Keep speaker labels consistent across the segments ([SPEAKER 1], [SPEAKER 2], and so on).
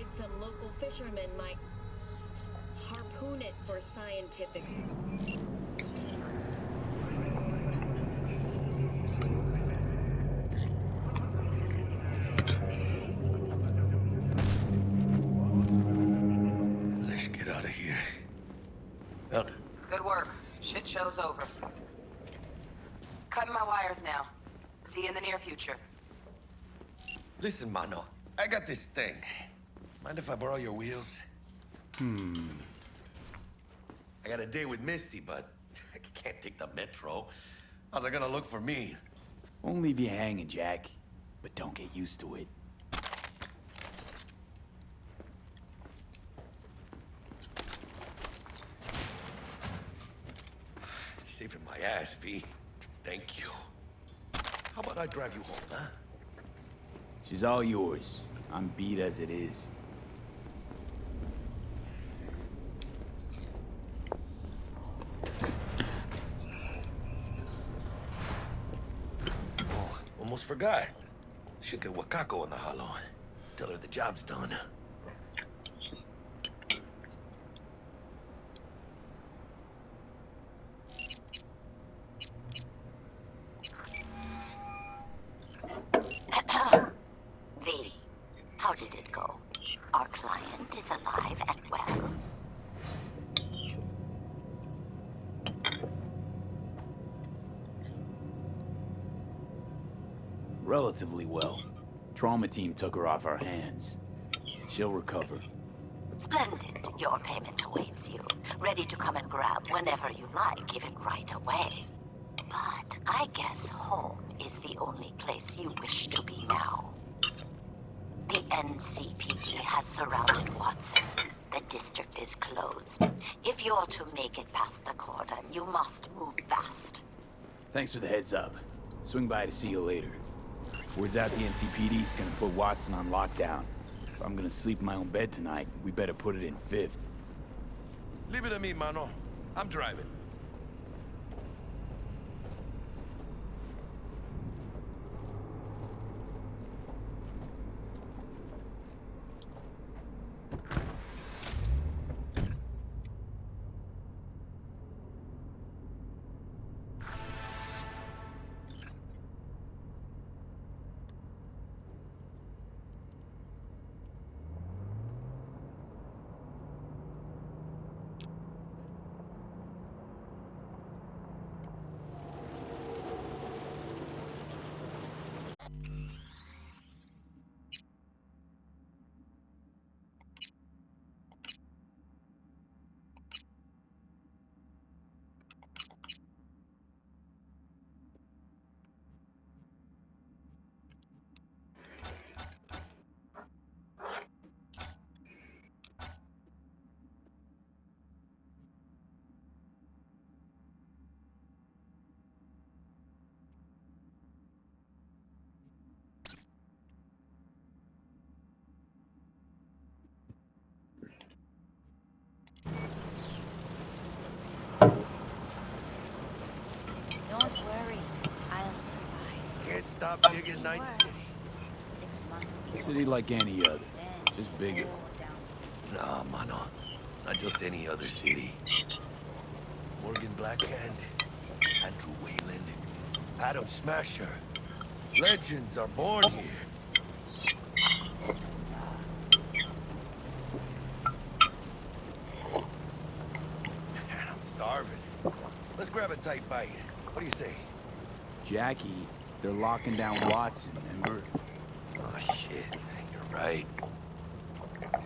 [SPEAKER 1] afraid some local fishermen might harpoon it for scientific.
[SPEAKER 2] Let's get out of here. Well,
[SPEAKER 3] Good work. Shit show's over. Cutting my wires now. See you in the near future.
[SPEAKER 2] listen, mano. I got this thing. Mind if I borrow your wheels? I got a date with Misty, but I can't take the metro. How's it gonna look for me?
[SPEAKER 4] Won't leave you hanging, Jack. But don't get used to it.
[SPEAKER 2] Saving my ass, V. Thank you. How about I drive you home, huh?
[SPEAKER 4] She's all yours. I'm beat as it is.
[SPEAKER 2] Oh, almost forgot. Should get Wakako in the hollow. Tell her the job's done.
[SPEAKER 5] V, how did it go? Our client is alive and well.
[SPEAKER 4] Relatively well. Trauma team took her off our hands. She'll recover.
[SPEAKER 5] Splendid. Your payment awaits you. Ready to come and grab whenever you like, even right away. But I guess home is the only place you wish to be now. The NCPD has surrounded Watson. The district is closed. If you're to make it past the cordon, you must move fast.
[SPEAKER 4] Thanks for the heads up. Swing by to see you later. Word's out the NCPD's gonna put Watson on lockdown. If I'm gonna sleep in my own bed tonight, we better put it in 5th.
[SPEAKER 2] Leave it to me, mano. I'm driving.
[SPEAKER 6] Don't worry, I'll survive.
[SPEAKER 2] Can't stop digging Night City.
[SPEAKER 6] 6 months before
[SPEAKER 4] City like any other,
[SPEAKER 6] then,
[SPEAKER 4] just bigger.
[SPEAKER 6] go down.
[SPEAKER 2] Nah, mano. Not just any other city. Morgan Blackhand, Andrew Wayland, Adam Smasher. Legends are born here. Man, I'm starving. Let's grab a tight bite. What do you say?
[SPEAKER 4] Jackie, they're locking down Watson, and we're...
[SPEAKER 2] Oh, shit. You're right.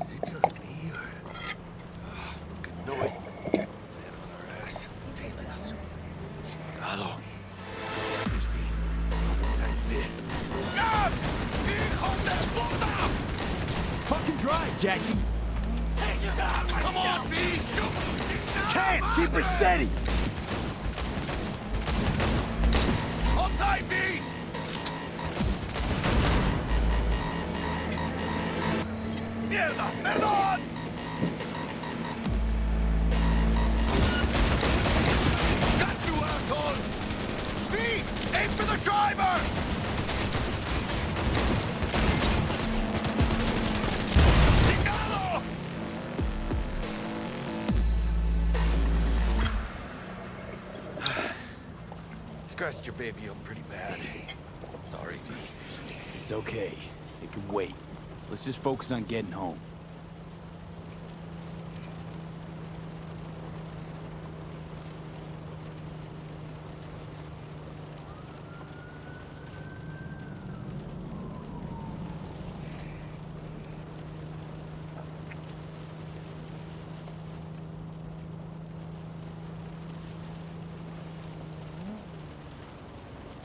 [SPEAKER 2] Is it just me, or... Oh, fucking know it. Land on our ass, tailing us. Chingado. Excuse me. Tight fit. ¡Gas! ¡Hijo de puta!
[SPEAKER 4] Fucking drive, Jackie!
[SPEAKER 2] Come on, B! Shoot!
[SPEAKER 4] Can't! Keep her steady!
[SPEAKER 2] Hold tight, B! ¡Mierda! ¡Perdón! Got you, asshole! Speed! Aim for the driver! scratched your baby up pretty bad. Sorry, V.
[SPEAKER 4] It's okay. It can wait. Let's just focus on getting home.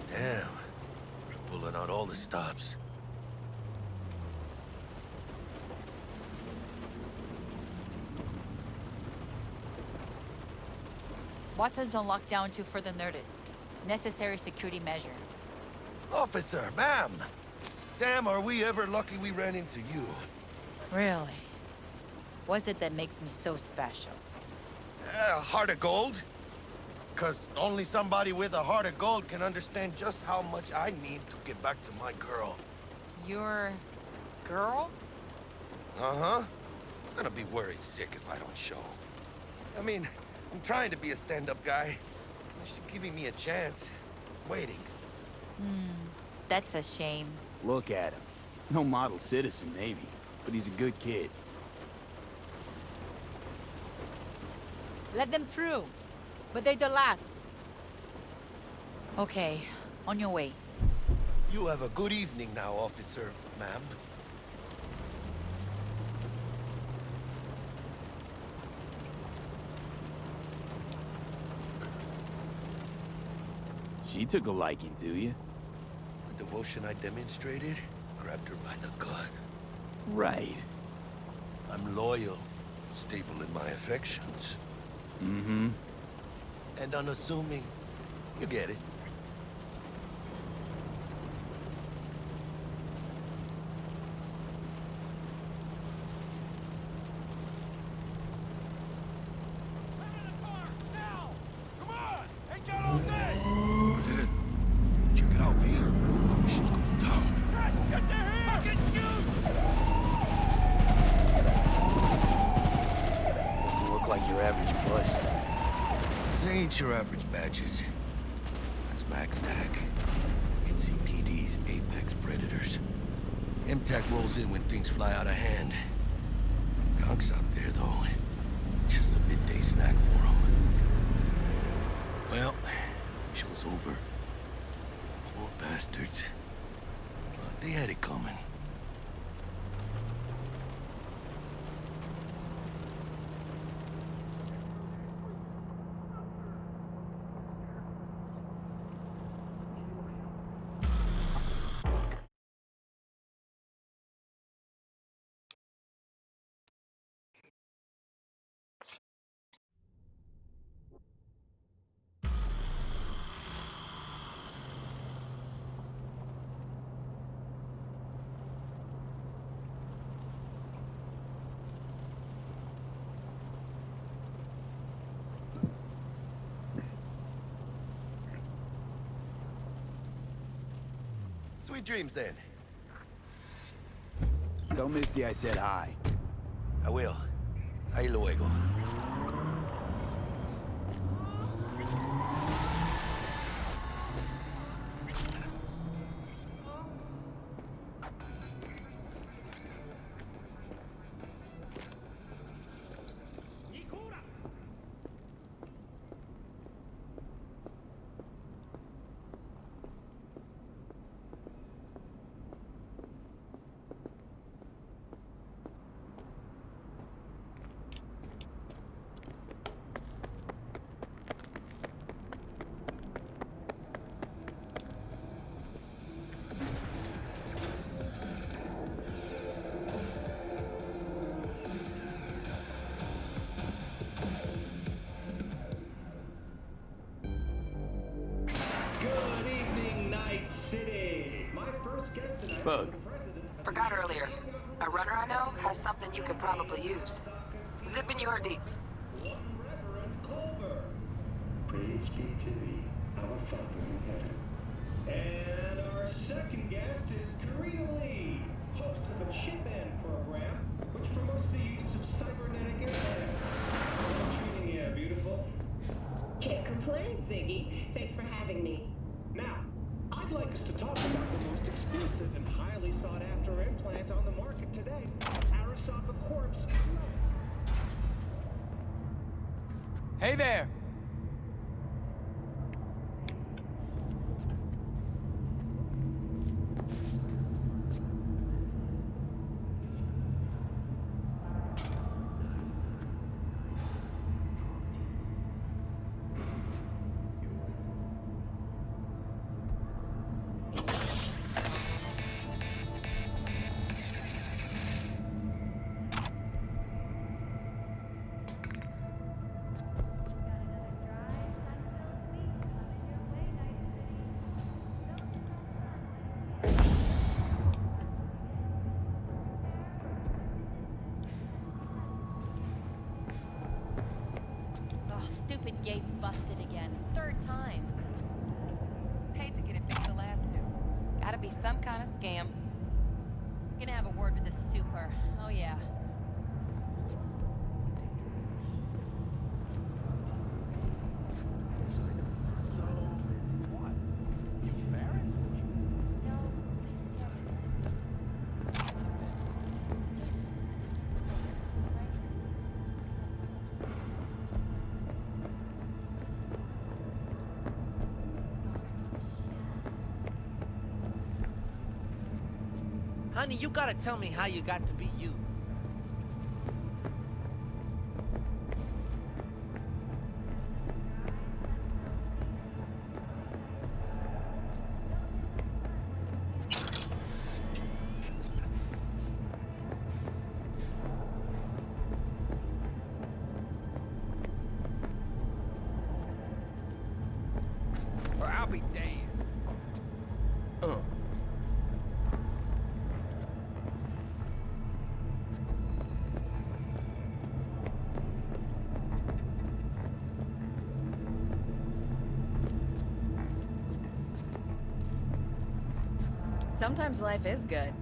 [SPEAKER 2] Damn. Pulling out all the stops.
[SPEAKER 7] Watson's on lockdown to further notice. Necessary security measure.
[SPEAKER 2] Officer, ma'am! Damn, are we ever lucky we ran into you.
[SPEAKER 7] Really? What's it that makes me so special?
[SPEAKER 2] Heart of gold? 'Cause only somebody with a heart of gold can understand just how much I need to get back to my girl.
[SPEAKER 7] Your girl?
[SPEAKER 2] Uh-huh. I'm gonna be worried sick if I don't show. I mean, I'm trying to be a stand-up guy. She's giving me a chance. Waiting.
[SPEAKER 7] That's a shame.
[SPEAKER 4] Look at him. No model citizen, maybe, but he's a good kid.
[SPEAKER 7] Let them through. But they're the last. Okay, on your way.
[SPEAKER 2] You have a good evening now, officer, ma'am.
[SPEAKER 4] She took a liking to you.
[SPEAKER 2] The devotion I demonstrated grabbed her by the gut.
[SPEAKER 4] Right.
[SPEAKER 2] I'm loyal, stable in my affections,
[SPEAKER 4] Mm-hmm.
[SPEAKER 2] and unassuming. You get it. Check it out, V. Shit's going down.
[SPEAKER 4] You look like your average bust.
[SPEAKER 2] This ain't your average badges. That's Max Tac. NCPD's apex predators. MTAC rolls in when things fly out of hand. Conk's out there, though. Just a midday snack for him. Well, show's over. Poor bastards. But they had it coming. Sweet dreams, then.
[SPEAKER 4] Tell Misty I said hi.
[SPEAKER 2] I will. Ahí luego.
[SPEAKER 4] Bug.
[SPEAKER 3] Forgot earlier. A runner I know has something you could probably use. Zipping you her deets.
[SPEAKER 8] Praise be to thee, our Father in heaven. And our second guest is Karina Lee, host of a chip band program, which promotes the use of cybernetic implants. How are you treating you, beautiful?
[SPEAKER 1] Can't complain, Ziggy. Thanks for having me.
[SPEAKER 8] Now, I'd like us to talk about the most exclusive and highly sought after implant on the market today, Arasaka Corpse.
[SPEAKER 4] Hey there!
[SPEAKER 7] Oh, stupid gate's busted again. Third time.
[SPEAKER 3] Paid to get it fixed the last two. Gotta be some kind of scam.
[SPEAKER 7] Gonna have a word with the super. Oh yeah.
[SPEAKER 2] So, what? Embarrassed?
[SPEAKER 7] No.
[SPEAKER 9] Honey, you gotta tell me how you got to be you. Or I'll be damned.
[SPEAKER 3] Sometimes life is good.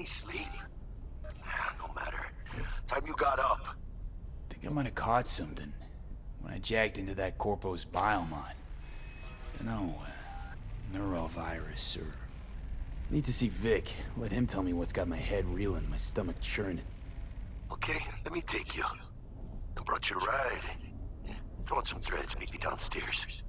[SPEAKER 2] sleep? No matter. Time you got up.
[SPEAKER 4] Think I might have caught something when I jacked into that Corpo's biomon. Dunno, neurovirus or... Need to see Vic. Let him tell me what's got my head reeling, my stomach churning.
[SPEAKER 2] Okay, let me take you. I brought you a ride. Throw on some threads, meet me downstairs.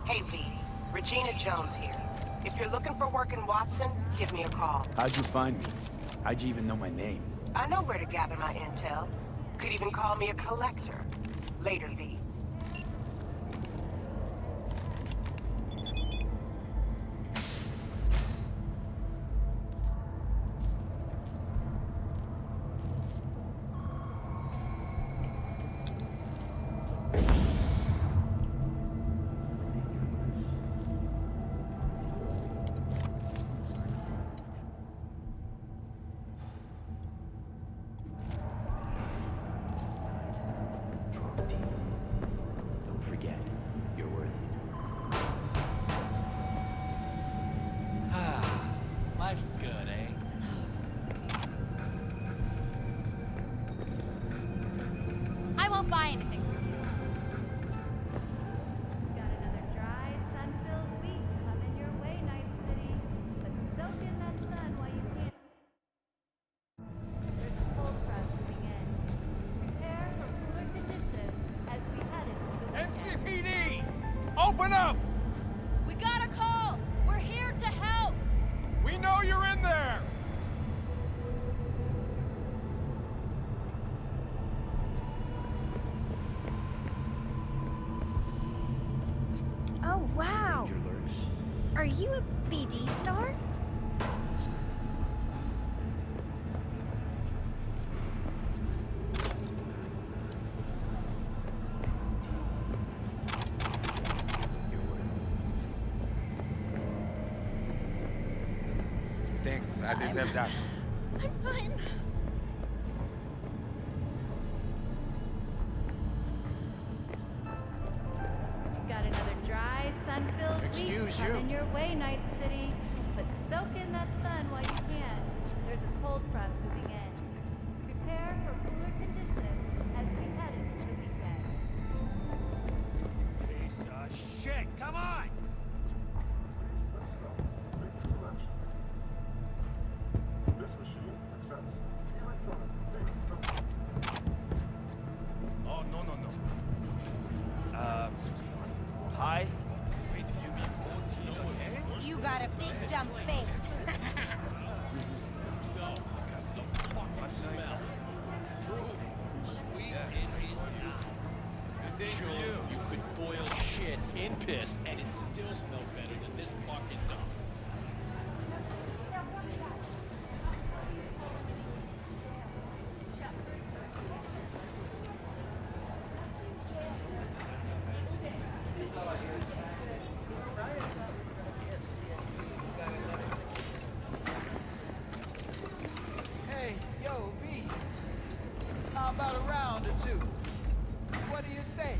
[SPEAKER 10] Hey, V. Regina Jones here. If you're looking for work in Watson, give me a call.
[SPEAKER 4] How'd you find me? How'd you even know my name?
[SPEAKER 10] I know where to gather my intel. Could even call me a collector. Later, V.
[SPEAKER 9] Life's good, eh?
[SPEAKER 7] I won't buy anything from you.
[SPEAKER 11] Got another dry, sun-filled week coming your way, Night City. But soak in that sun while you can. There's a cold front moving in. Prepare for cooler conditions as we head into the weekend.
[SPEAKER 12] NCPD! Open up!
[SPEAKER 7] We got a call! We're here to help!
[SPEAKER 12] We know you're in there!
[SPEAKER 6] Oh, wow. Are you a BD star?
[SPEAKER 13] Thanks, I deserve that.
[SPEAKER 6] I'm fine.
[SPEAKER 11] Got another dry, sun-filled week
[SPEAKER 13] Excuse you.
[SPEAKER 11] coming your way, Night City. But soak in that sun while you can. There's a cold front moving in. Prepare for cooler conditions as we head into the weekend.
[SPEAKER 12] Piece of shit, come on! Oh, no. Hi? Wait, you mean 14, okay?
[SPEAKER 6] You got a big dumb face.
[SPEAKER 12] Sure, you could boil shit in piss and it still smell better than this fucking dump.
[SPEAKER 13] Hey, yo, V. How about a round or two? What do you say?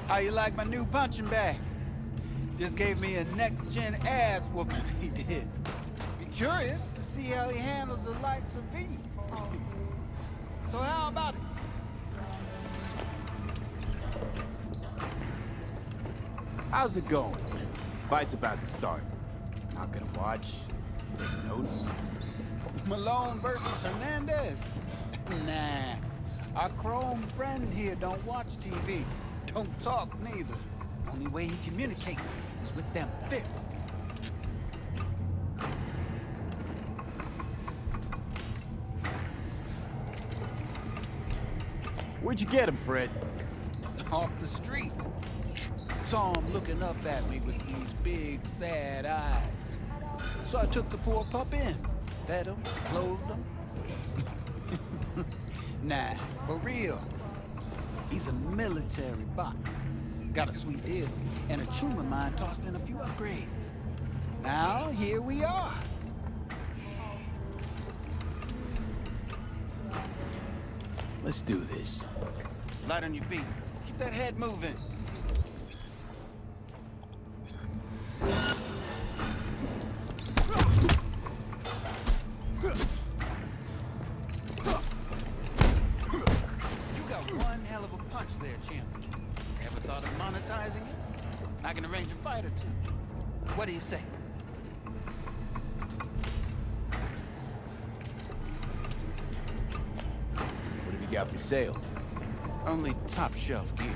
[SPEAKER 13] How you like my new punching bag? Just gave me a next-gen ass whooping, he did. Be curious to see how he handles the likes of V. So how about it?
[SPEAKER 4] How's it going? Fight's about to start. Not gonna watch? Take notes?
[SPEAKER 13] Malone versus Hernandez? Nah. Our chrome friend here don't watch TV. Don't talk neither. Only way he communicates is with them fists.
[SPEAKER 4] Where'd you get him, Fred?
[SPEAKER 13] Off the street. Saw him looking up at me with these big, sad eyes. So I took the poor pup in. Fed him, clothed him. Nah, for real. He's a military bot. Got a sweet deal, and a tumor mine tossed in a few upgrades. Now, here we are.
[SPEAKER 4] Let's do this.
[SPEAKER 13] Light on your feet. Keep that head moving. You got one hell of a punch there, champ. Ever thought of monetizing it? I can arrange a fight or two. What do you say?
[SPEAKER 4] What have you got for sale?
[SPEAKER 13] Only top shelf gear.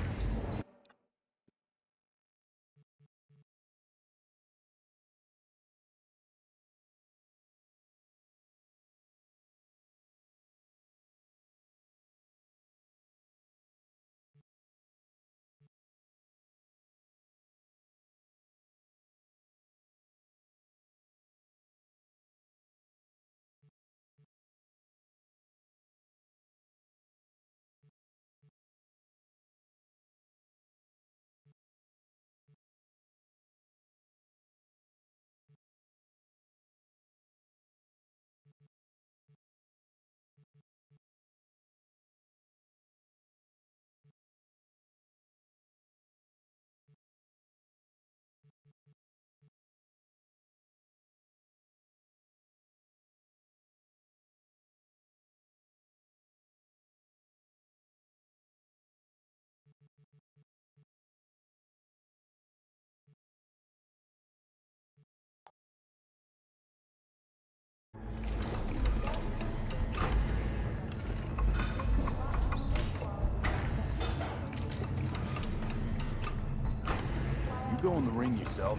[SPEAKER 4] You go in the ring yourself?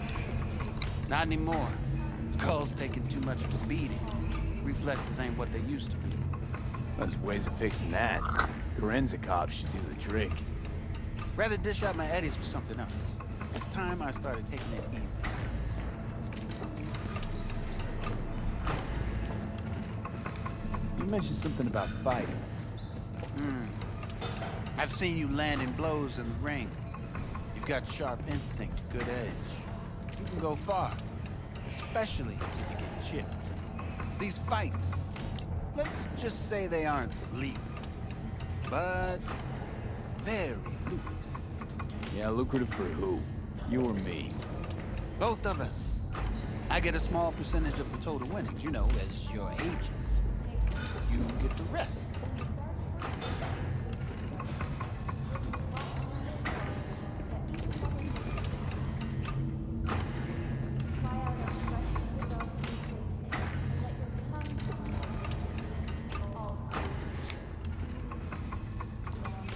[SPEAKER 13] Not anymore. Skull's taking too much of a beating. Reflexes ain't what they used to be.
[SPEAKER 4] There's ways of fixing that. Korenzakov should do the trick.
[SPEAKER 13] Rather dish out my eddies for something else. It's time I started taking it easy.
[SPEAKER 4] You mentioned something about fighting.
[SPEAKER 13] I've seen you landing blows in the ring. You've got sharp instinct, good edge. You can go far, especially if you get chipped. These fights, let's just say they aren't legal, but very lucrative.
[SPEAKER 4] Yeah, lucrative for who? You or me?
[SPEAKER 13] Both of us. I get a small percentage of the total winnings, you know, as your agent. You get the rest.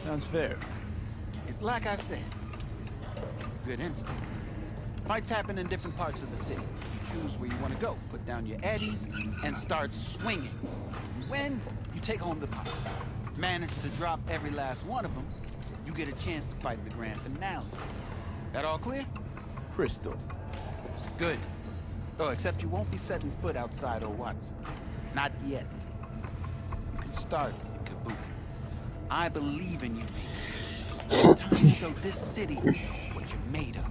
[SPEAKER 4] Sounds fair.
[SPEAKER 13] It's like I said. Good instinct. Fights happen in different parts of the city. You choose where you want to go, put down your eddies, and start swinging. And when you take home the pot, manage to drop every last one of them, you get a chance to fight in the grand finale. That all clear?
[SPEAKER 4] Crystal.
[SPEAKER 13] Good. Oh, except you won't be setting foot outside old Watson. Not yet. You can start in Kabuki. I believe in you, Vic. Time to show this city what you're made of.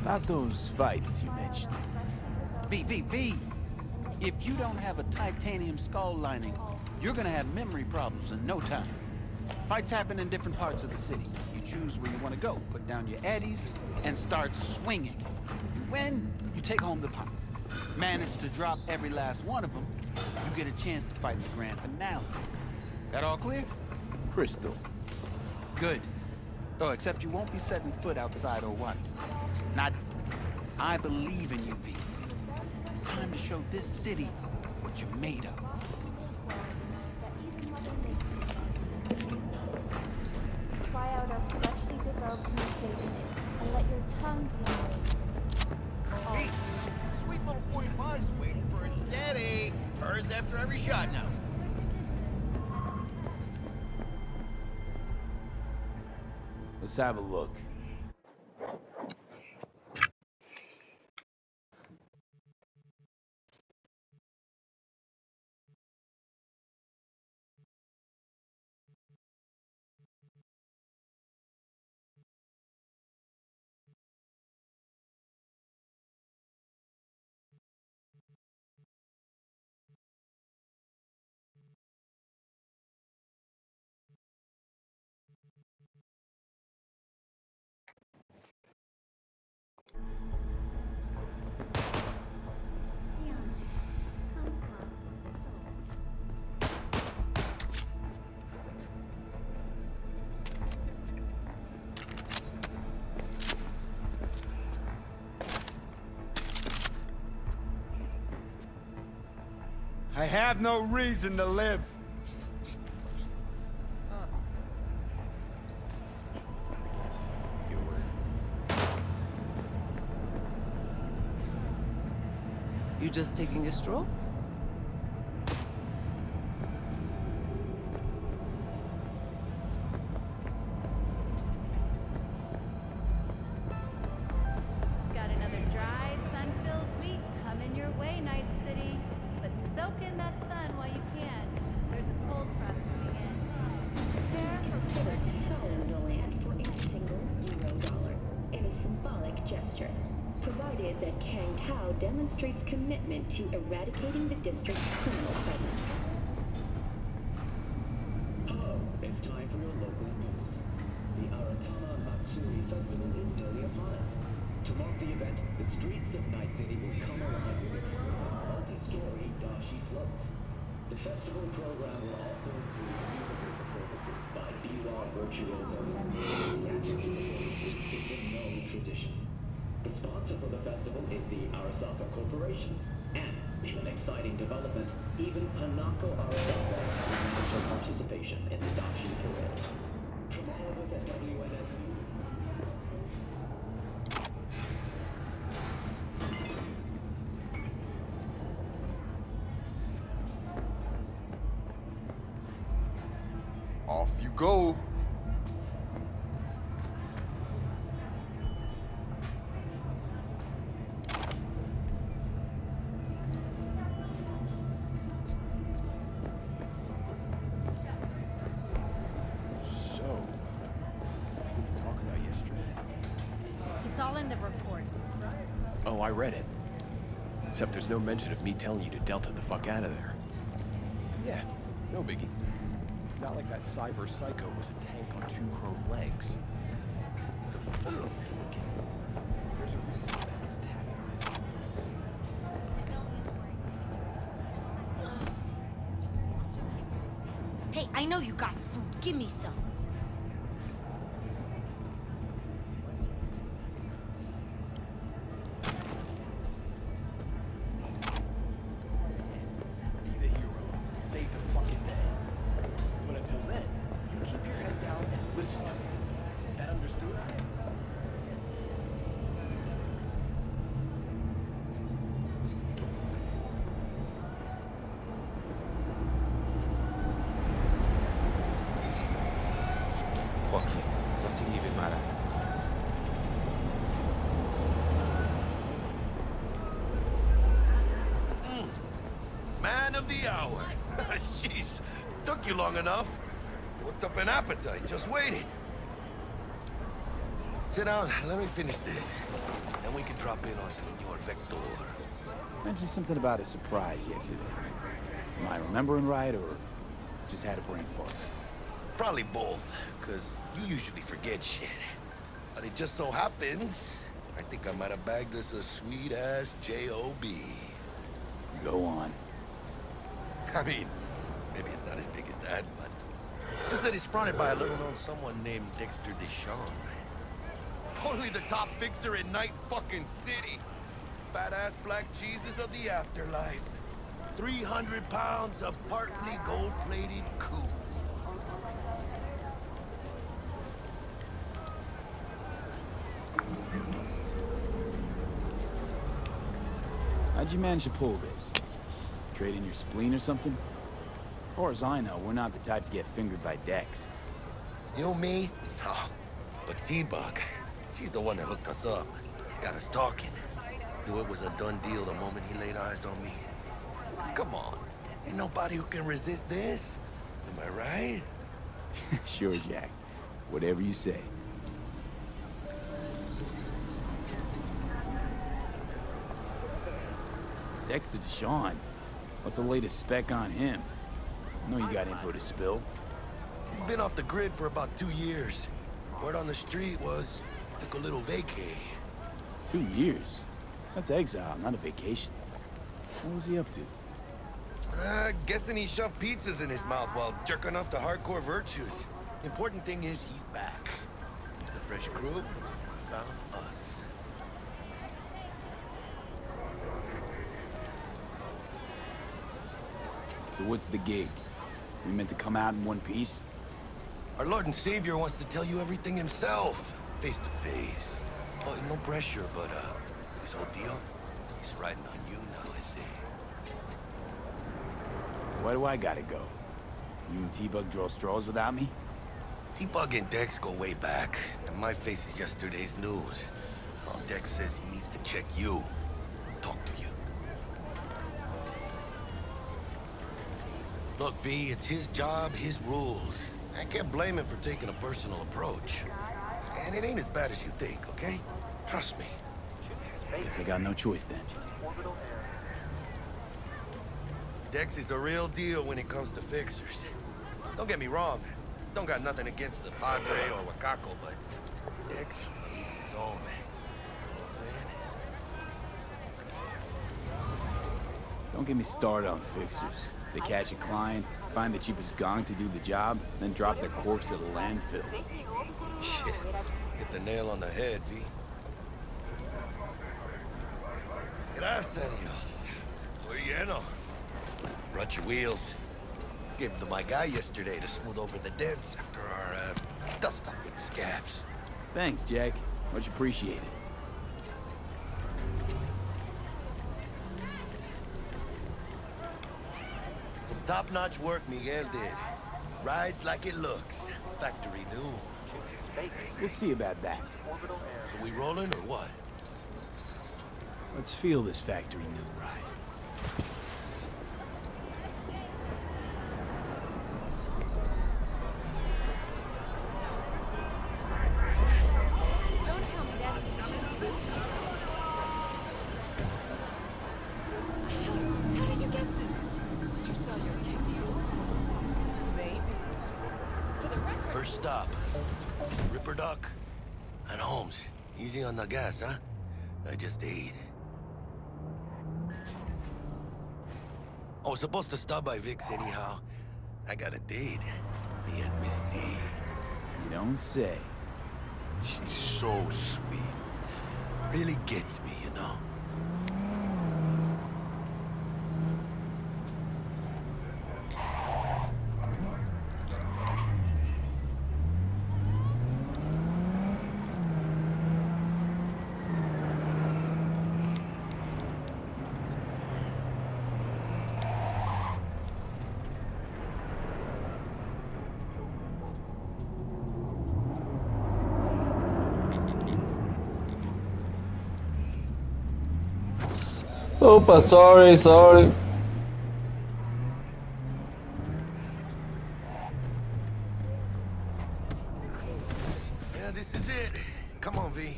[SPEAKER 4] About those fights you mentioned.
[SPEAKER 13] V. If you don't have a titanium skull lining, you're gonna have memory problems in no time. Fights happen in different parts of the city. You choose where you want to go, put down your eddies, and start swinging. And when you take home the pot, manage to drop every last one of them, you get a chance to fight in the grand finale. That all clear?
[SPEAKER 4] Crystal.
[SPEAKER 13] Good. Oh, except you won't be setting foot outside old Watson. Not... I believe in you, V. Time to show this city what you're made of.
[SPEAKER 11] Try out our freshly developed new tastes and let your tongue be amazed.
[SPEAKER 9] Hey, sweet little 45's waiting for its daddy. Purrs after every shot now.
[SPEAKER 4] Let's have a look.
[SPEAKER 14] I have no reason to live.
[SPEAKER 15] You just taking a stroll?
[SPEAKER 11] Got another dry, sun-filled week coming your way, Night City. But soak in that sun while you can. There's a cold front moving in. Prepare for
[SPEAKER 1] Considered selling the land for a single $1 in a symbolic gesture, provided that Kang Tao demonstrates commitment to eradicating the district's criminal presence.
[SPEAKER 8] Hello, it's time for your local news. The Aratama Matsuri Festival is nearly upon us. To mark the event, the streets of Night City will come alive with exquisite multi-story dashi floats. The festival program will also include musical performances by biwa virtuosos and theatrical performances in the No tradition. The sponsor for the festival is the Arasaka Corporation, and in an exciting development, even Hanako Arasaka has announced her participation in the dashi parade. From all of us at WNSU,
[SPEAKER 14] Off you go.
[SPEAKER 16] So, what did we talk about yesterday?
[SPEAKER 11] It's all in the report.
[SPEAKER 16] Oh, I read it. Except there's no mention of me telling you to Delta the fuck out of there. Yeah, no biggie. Not like that cyber psycho was a tank on 2 chrome legs. What the fuck are you thinking? There's a reason Matt's tag exists.
[SPEAKER 6] Hey, I know you got food. Give me some.
[SPEAKER 16] Be the hero. Save the fucking day. But until then, you keep your head down and listen to me. That understood?
[SPEAKER 2] Fuck it. Nothing even matters.
[SPEAKER 9] Man of the hour. Jeez, took you long enough. Worked up an appetite, just waiting. Sit down, let me finish this. Then we can drop in on Senor Vector.
[SPEAKER 4] Mentioned something about a surprise yesterday. Am I remembering right, or just had a brain fart?
[SPEAKER 9] Probably both, because you usually forget shit. But it just so happens, I think I might have bagged us a sweet-ass J.O.B.
[SPEAKER 4] Go on.
[SPEAKER 9] I mean, maybe it's not as big as that, but just that it's fronted by a little-known someone named Dexter Deshawn. Only the top fixer in Night fucking City. Fat-ass black Jesus of the afterlife. 300 pounds of partly gold-plated coup.
[SPEAKER 4] How'd you manage to pull this? Trade in your spleen or something? As far as I know, we're not the type to get fingered by Dex.
[SPEAKER 9] You know me? Oh, but T-Bug, she's the one that hooked us up. Got us talking. Knew it was a done deal the moment he laid eyes on me. 'Cause come on, ain't nobody who can resist this. Am I right?
[SPEAKER 4] Sure, Jack. Whatever you say. Dexter Deshawn? What's the latest spec on him? I know you got info to spill.
[SPEAKER 9] He's been off the grid for about 2 years. Word on the street was, took a little vacay.
[SPEAKER 4] 2 years? That's exile, not a vacation. What was he up to?
[SPEAKER 9] Guessing he shoved pizzas in his mouth while jerking off to hardcore virtues. Important thing is he's back. It's a fresh crew. Found us.
[SPEAKER 4] So what's the gig? We meant to come out in one piece?
[SPEAKER 9] Our Lord and Savior wants to tell you everything himself, face to face. Oh, no pressure, but this whole deal, he's riding on you now, I see.
[SPEAKER 4] Why do I gotta go? You and T-Bug draw straws without me?
[SPEAKER 9] T-Bug and Dex go way back, and my face is yesterday's news. Well, Dex says he needs to check you, talk to you. Look, V, it's his job, his rules. I can't blame him for taking a personal approach. And it ain't as bad as you think, okay? Trust me.
[SPEAKER 4] Guess I got no choice then.
[SPEAKER 9] Dex is a real deal when it comes to fixers. Don't get me wrong. Don't got nothing against the Padre or Wakako, but Dex is his own. You know what I'm saying?
[SPEAKER 4] Don't get me started on fixers. They catch a client, find the cheapest gong to do the job, then drop their corpse at a landfill.
[SPEAKER 9] Shit. Hit the nail on the head, V. Gracias, Dios. Muy lleno. Brought your wheels. Gave them to my guy yesterday to smooth over the dents after our dust-up with the scabs.
[SPEAKER 4] Thanks, Jack. Much appreciated.
[SPEAKER 9] Some top-notch work Miguel did. Rides like it looks. Factory new.
[SPEAKER 4] We'll see about that.
[SPEAKER 9] Are we rolling or what?
[SPEAKER 4] Let's feel this factory new ride.
[SPEAKER 11] Don't tell me that's
[SPEAKER 6] How did you get this? Did you sell your kidney? Maybe. For the record.
[SPEAKER 9] First stop. Ripper Duck. And Holmes. Easy on the gas, huh? I just ate. I was supposed to stop by Vic's anyhow. I got a date. Me and Misty.
[SPEAKER 4] You don't say.
[SPEAKER 9] She's so sweet. Really gets me, you know?
[SPEAKER 17] Opa, sorry.
[SPEAKER 9] Yeah, this is it. Come on, V.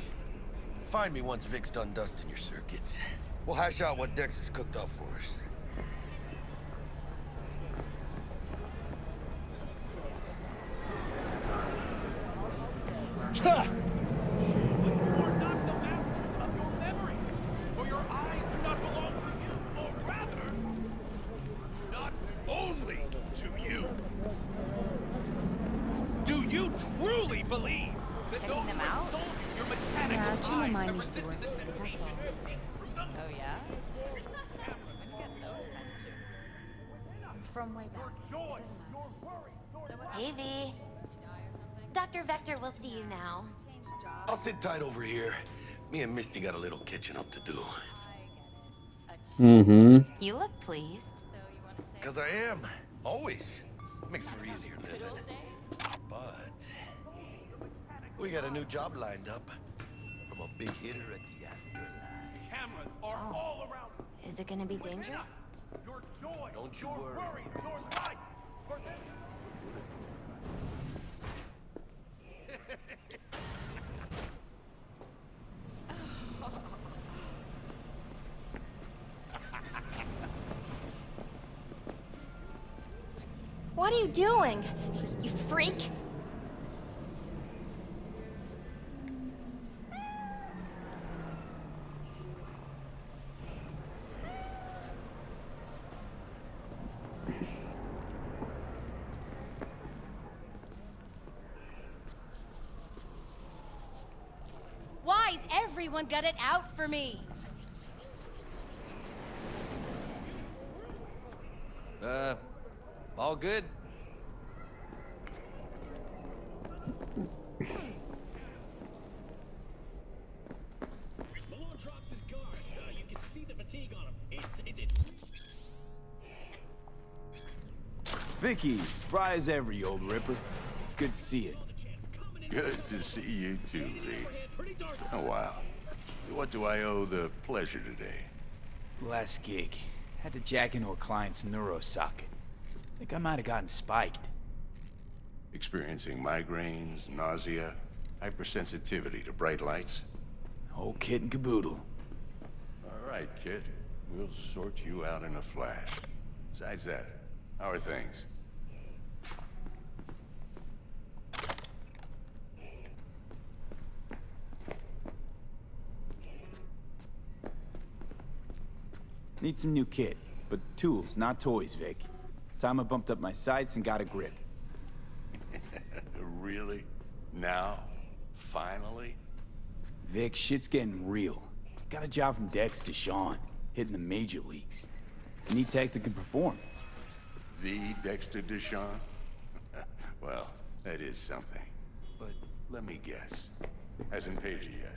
[SPEAKER 9] Find me once Vic's done dusting your circuits. We'll hash out what Dex has cooked up for us.
[SPEAKER 12] Ha! You are not the masters of your memories, for your eyes do not belong to you, or rather, not only to you. Do you truly believe that those who have sold you your mechanical eyes have resisted the temptation to peek through them?
[SPEAKER 7] Oh, yeah? When you get those kind of chips. From way back. Doesn't matter.
[SPEAKER 5] Hey, V. Dr. Vector will see you now.
[SPEAKER 9] I'll sit tight over here. Me and Misty got a little catching up to do.
[SPEAKER 5] You look pleased.
[SPEAKER 9] Because I am. Always. Makes for easier living. But we got a new job lined up from a big hitter at the afterlife.
[SPEAKER 12] Cameras are all around.
[SPEAKER 5] Is it gonna be dangerous?
[SPEAKER 12] Your joy,
[SPEAKER 9] Don't you
[SPEAKER 12] your
[SPEAKER 9] worry.
[SPEAKER 12] worry, your life. For them.
[SPEAKER 18] What are you doing, you freak? Why's everyone got it out for me?
[SPEAKER 2] All good?
[SPEAKER 8] Malone drops his guard. You can see the fatigue on him. It's
[SPEAKER 4] Vicky, spry as ever, you old ripper. It's good to see you.
[SPEAKER 19] Good to see you too, V. Oh, wow. What do I owe the pleasure today?
[SPEAKER 4] Last gig. Had to jack into a client's neurosocket. Think I might have gotten spiked.
[SPEAKER 19] Experiencing migraines, nausea, hypersensitivity to bright lights?
[SPEAKER 4] Whole kit and caboodle.
[SPEAKER 19] All right, kid. We'll sort you out in a flash. Besides that, how are things?
[SPEAKER 4] Need some new kit, but tools, not toys, Vic. Time I bumped up my sights and got a grip.
[SPEAKER 19] Really? Now? Finally?
[SPEAKER 4] Vic, shit's getting real. Got a job from Dex to Sean, hitting the major leagues. Need tech that can perform.
[SPEAKER 19] The Dexter Deshawn? Well, that is something. But let me guess. Hasn't paid you yet.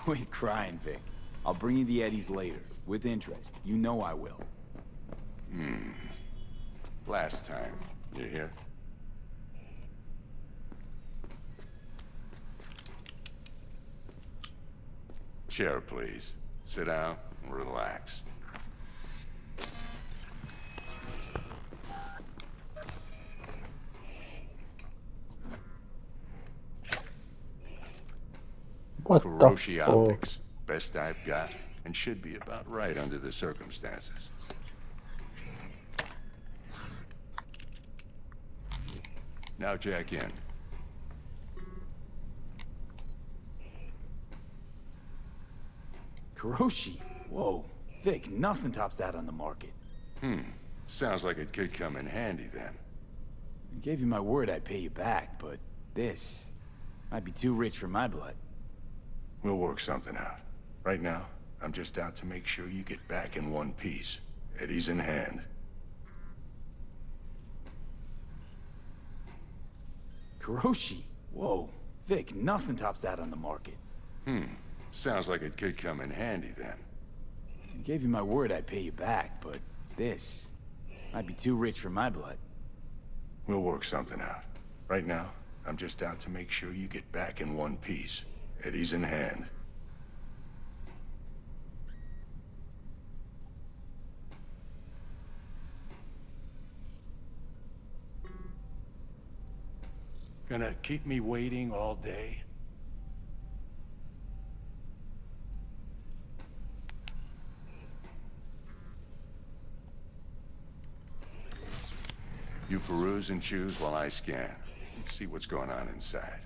[SPEAKER 4] Quit crying, Vic. I'll bring you the eddies later, with interest. You know I will.
[SPEAKER 19] Last time. You hear? Chair, please. Sit down and relax.
[SPEAKER 17] What
[SPEAKER 19] Kuroshi
[SPEAKER 17] the fuck?
[SPEAKER 19] Optics. Best I've got, and should be about right under the circumstances. Now jack in.
[SPEAKER 4] Kuroshi? Whoa. Vic, nothing tops that on the market.
[SPEAKER 19] Sounds like it could come in handy then.
[SPEAKER 4] I gave you my word I'd pay you back, but this might be too rich for my blood.
[SPEAKER 19] We'll work something out. Right now, I'm just out to make sure you get back in one piece. Eddie's in hand.
[SPEAKER 4] Kuroshi? Whoa. Vic, nothing tops that on the market.
[SPEAKER 19] Sounds like it could come in handy then.
[SPEAKER 4] I gave you my word I'd pay you back, but this might be too rich for my blood.
[SPEAKER 19] We'll work something out. Right now, I'm just out to make sure you get back in one piece. Eddie's in hand. Gonna keep me waiting all day? You peruse and choose while I scan. See what's going on inside.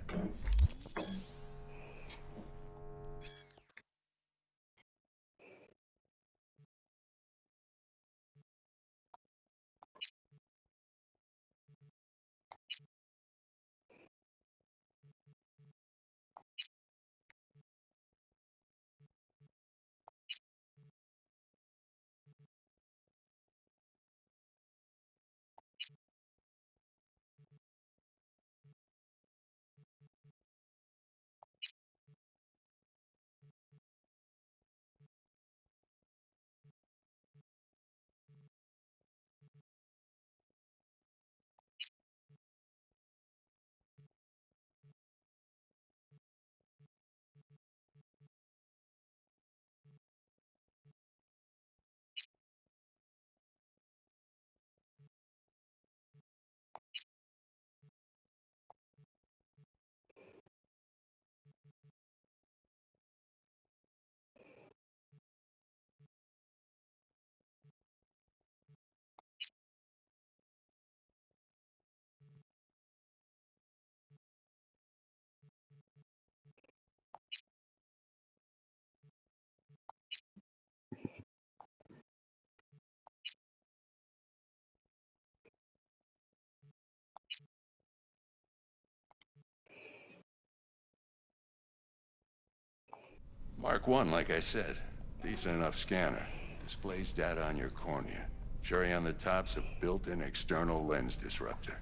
[SPEAKER 19] Mark 1, like I said. Decent enough scanner. Displays data on your cornea. Cherry on the top's a built-in external lens disruptor.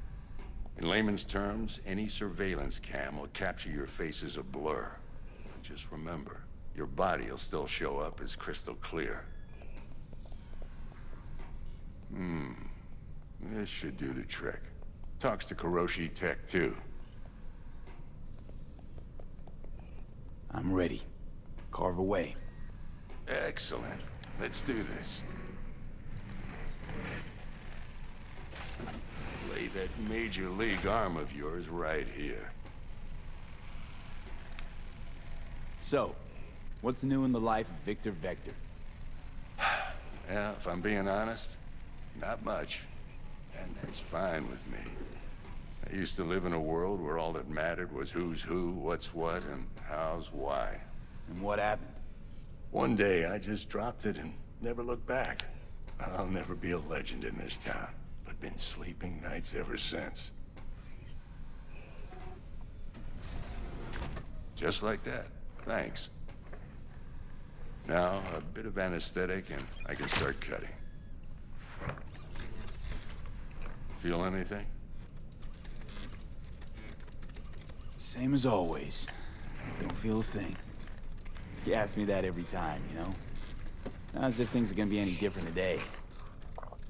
[SPEAKER 19] In layman's terms, any surveillance cam will capture your face as a blur. Just remember, your body will still show up as crystal clear. This should do the trick. Talks to Kuroshi Tech, too.
[SPEAKER 4] I'm ready. Carve away.
[SPEAKER 19] Excellent. Let's do this. Lay that major league arm of yours right here.
[SPEAKER 4] So, what's new in the life of Victor Vector?
[SPEAKER 19] Yeah, if I'm being honest, not much. And that's fine with me. I used to live in a world where all that mattered was who's who, what's what, and how's why.
[SPEAKER 4] And what happened?
[SPEAKER 19] One day, I just dropped it and never looked back. I'll never be a legend in this town, but been sleeping nights ever since. Just like that. Thanks. Now, a bit of anesthetic and I can start cutting. Feel anything?
[SPEAKER 4] Same as always. Don't feel a thing. You ask me that every time, you know? Not as if things are gonna be any different today.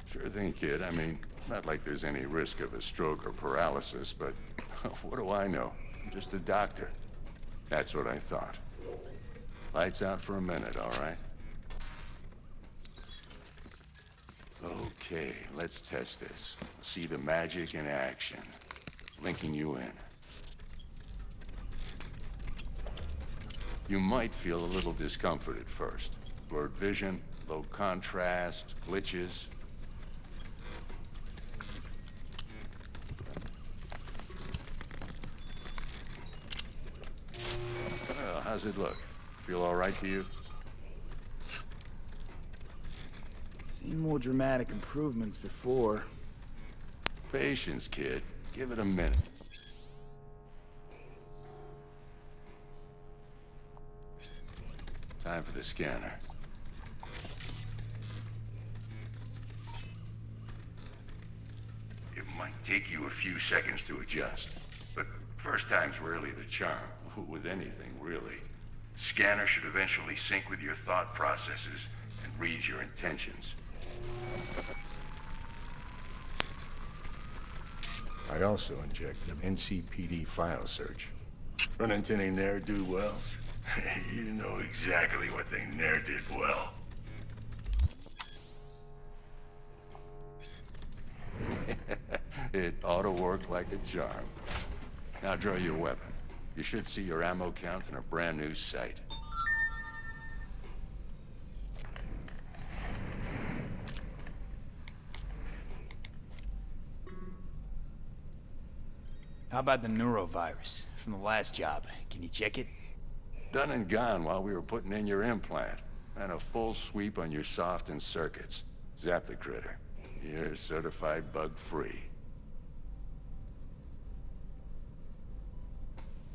[SPEAKER 19] Sure thing, kid. I mean, not like there's any risk of a stroke or paralysis, but what do I know? I'm just a doctor. That's what I thought. Lights out for a minute, all right? Okay, let's test this. See the magic in action. Linking you in. You might feel a little discomfort at first. Blurred vision, low contrast, glitches. Well, how's it look? Feel all right to you?
[SPEAKER 4] Seen more dramatic improvements before.
[SPEAKER 19] Patience, kid. Give it a minute. Time for the scanner. It might take you a few seconds to adjust, but first time's rarely the charm, with anything, really. Scanner should eventually sync with your thought processes and read your intentions. I also injected an NCPD file search. Run into any ne'er-do-wells? You know exactly what they ne'er did well. It ought to work like a charm. Now draw your weapon. You should see your ammo count in a brand new sight.
[SPEAKER 4] How about the neurovirus from the last job? Can you check it?
[SPEAKER 19] Done and gone while we were putting in your implant. And a full sweep on your soft and circuits. Zap the critter. You're certified bug-free.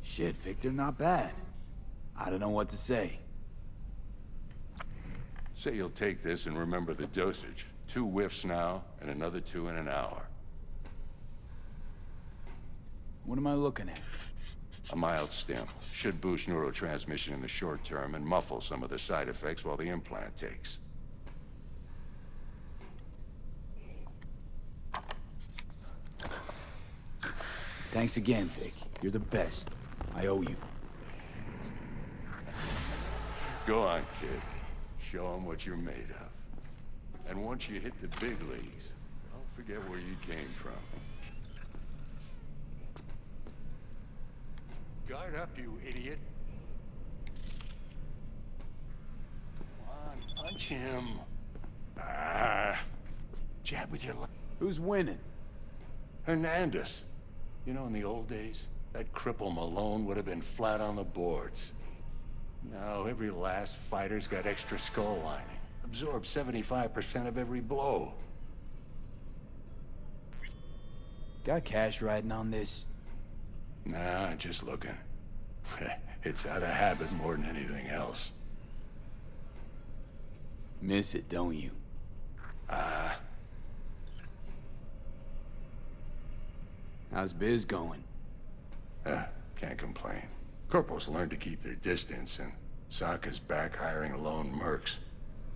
[SPEAKER 4] Shit, Victor, not bad. I don't know what to say.
[SPEAKER 19] Say you'll take this and remember the dosage. 2 whiffs now, and another 2 in an hour.
[SPEAKER 4] What am I looking at?
[SPEAKER 19] A mild stim. Should boost neurotransmission in the short term and muffle some of the side effects while the implant takes.
[SPEAKER 4] Thanks again, Vic. You're the best. I owe you.
[SPEAKER 19] Go on, kid. Show them what you're made of. And once you hit the big leagues, don't forget where you came from. Guard up, you idiot. Come on, punch him. Jab with your left.
[SPEAKER 4] Who's winning?
[SPEAKER 19] Hernandez. You know, in the old days, that cripple Malone would have been flat on the boards. Now, every last fighter's got extra skull lining. Absorbs 75% of every blow.
[SPEAKER 4] Got cash riding on this?
[SPEAKER 19] Nah, just looking. It's out of habit more than anything else.
[SPEAKER 4] Miss it, don't you? How's biz going?
[SPEAKER 19] Can't complain. Corporals learn to keep their distance, and Sokka's back hiring lone mercs.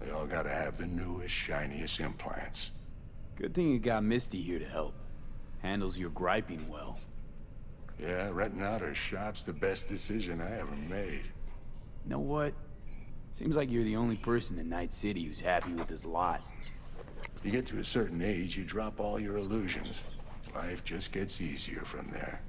[SPEAKER 19] They all gotta have the newest, shiniest implants.
[SPEAKER 4] Good thing you got Misty here to help. Handles your griping well.
[SPEAKER 19] Yeah, renting out her shop's the best decision I ever made.
[SPEAKER 4] You know what? Seems like you're the only person in Night City who's happy with this lot.
[SPEAKER 19] You get to a certain age, you drop all your illusions. Life just gets easier from there.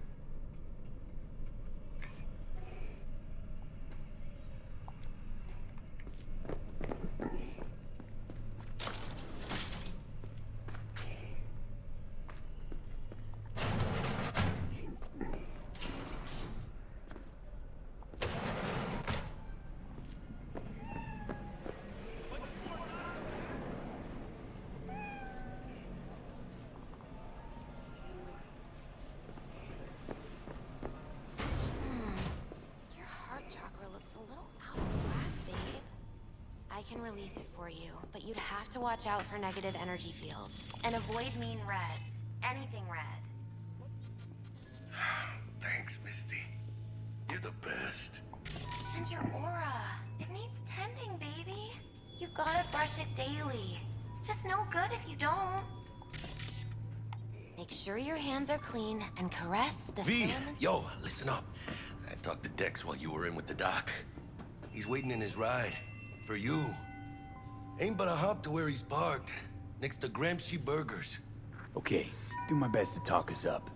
[SPEAKER 20] I can release it for you, but you'd have to watch out for negative energy fields. And avoid mean reds. Anything red.
[SPEAKER 19] Thanks, Misty. You're the best.
[SPEAKER 20] And your aura. It gotta brush it daily. It's just no good if you don't. Make sure your hands are clean and caress the
[SPEAKER 9] V,
[SPEAKER 20] filaments.
[SPEAKER 9] yo, listen up. I talked to Dex while you were in with the doc. He's waiting in his ride. For you. Ain't but a hop to where he's parked. Next to Gramsci Burgers.
[SPEAKER 4] Okay, do my best to talk us up.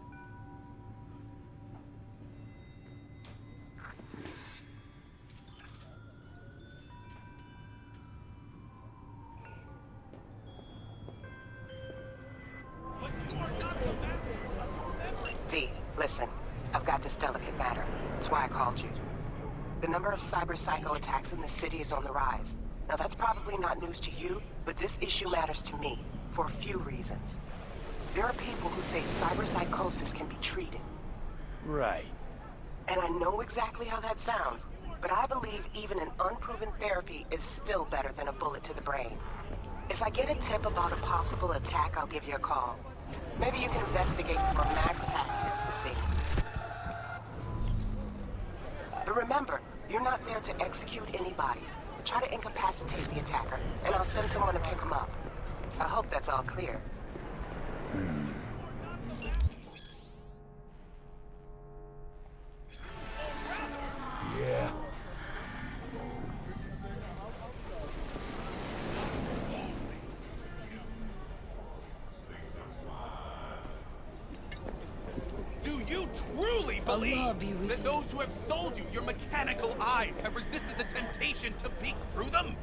[SPEAKER 10] V, listen. I've got this delicate matter. That's why I called you. The number of cyber psycho attacks in the city is on the rise. Now that's probably not news to you, but this issue matters to me for a few reasons. There are people who say cyber psychosis can be treated.
[SPEAKER 4] Right.
[SPEAKER 10] And I know exactly how that sounds, but I believe even an unproven therapy is still better than a bullet to the brain. If I get a tip about a possible attack, I'll give you a call. Maybe you can investigate before Max Tack hits the scene. But remember, you're not there to execute anybody. Try to incapacitate the attacker, and I'll send someone to pick him up. I hope that's all clear.
[SPEAKER 9] Yeah.
[SPEAKER 12] Do you truly believe that those who have sold you your mechanical eyes have resisted the temptation to peek through them?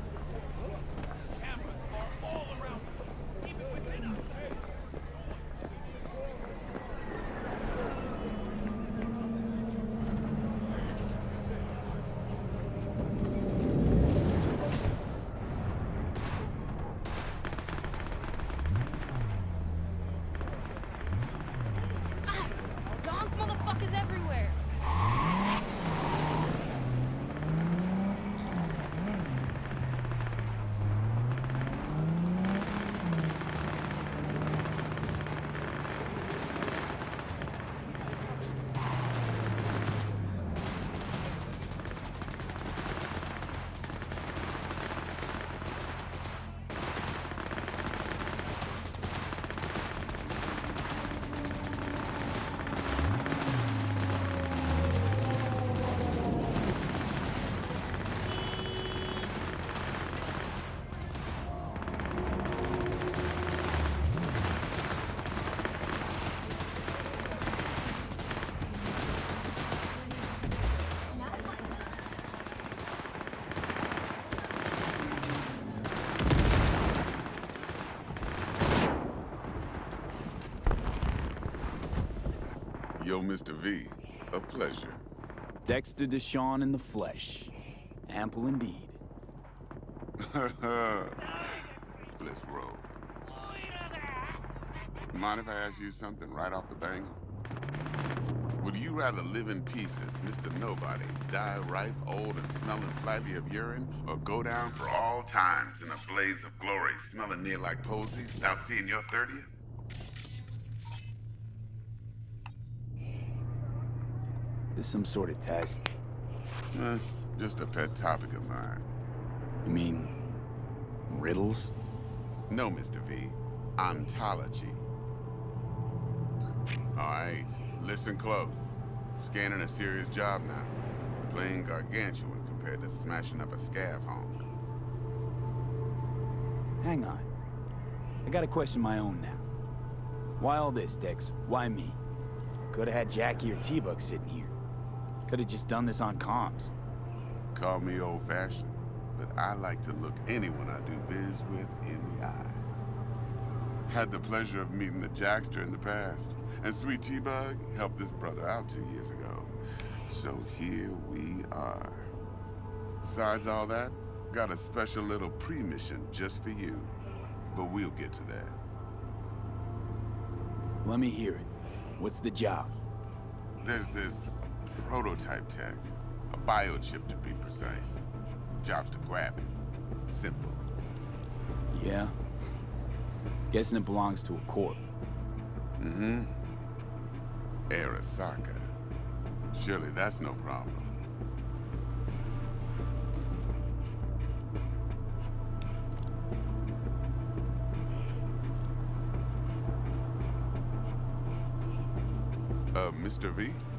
[SPEAKER 12] Cameras are all around us, even within us.
[SPEAKER 11] Gonk motherfuckers everywhere!
[SPEAKER 21] Yo, Mr. V, a pleasure.
[SPEAKER 4] Dexter Deshawn in the flesh. Ample indeed.
[SPEAKER 21] Let's roll. Mind if I ask you something right off the bangle? Would you rather live in peace as Mr. Nobody, die ripe, old, and smelling slightly of urine, or go down for all times in a blaze of glory, smelling near like posies, without seeing your 30th?
[SPEAKER 4] This some sort of test?
[SPEAKER 21] Just a pet topic of mine.
[SPEAKER 4] You mean riddles?
[SPEAKER 21] No, Mr. V. Ontology. All right, listen close. Scanning a serious job now. Playing gargantuan compared to smashing up a scav home.
[SPEAKER 4] Hang on. I gotta question my own now. Why all this, Dex? Why me? Could've had Jackie or T-Bug sitting here. Could've just done this on comms.
[SPEAKER 21] Call me old-fashioned, but I like to look anyone I do biz with in the eye. Had the pleasure of meeting the Jackster in the past, and Sweet T-Bug helped this brother out 2 years ago. So here we are. Besides all that, got a special little pre-mission just for you. But we'll get to that.
[SPEAKER 4] Let me hear it. What's the job?
[SPEAKER 21] There's this prototype tech. A biochip to be precise. Job's to grab it. Simple.
[SPEAKER 4] Yeah? Guessing it belongs to a corp.
[SPEAKER 21] Mm-hmm. Arasaka. Surely that's no problem. Mr. V?